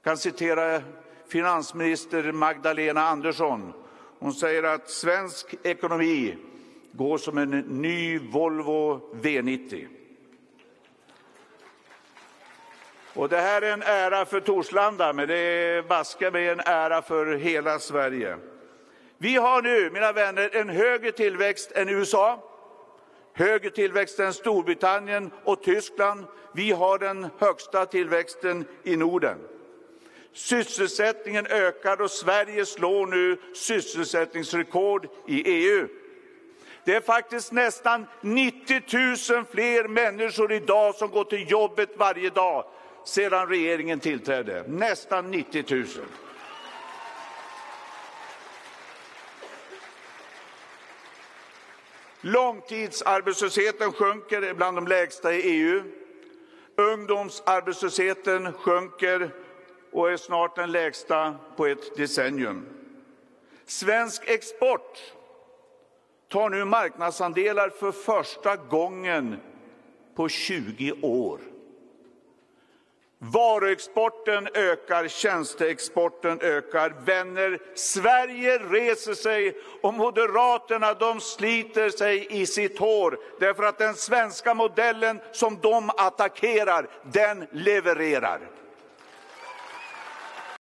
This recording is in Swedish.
kan citera finansminister Magdalena Andersson. Hon säger att svensk ekonomi går som en ny Volvo V90. Och det här är en ära för Torslanda, men det är baska med en ära för hela Sverige. Vi har nu, mina vänner, en högre tillväxt än USA, högre tillväxt än Storbritannien och Tyskland. Vi har den högsta tillväxten i Norden. Sysselsättningen ökar och Sverige slår nu sysselsättningsrekord i EU. Det är faktiskt nästan 90 000 fler människor idag som går till jobbet varje dag sedan regeringen tillträdde. Nästan 90 000. Långtidsarbetslösheten sjunker, bland de lägsta i EU. Ungdomsarbetslösheten sjunker och är snart den lägsta på ett decennium. Svensk export tar nu marknadsandelar för första gången på 20 år. Varuexporten ökar, tjänsteexporten ökar. Vänner, Sverige reser sig och Moderaterna, de sliter sig i sitt hår. Därför att den svenska modellen som de attackerar, den levererar.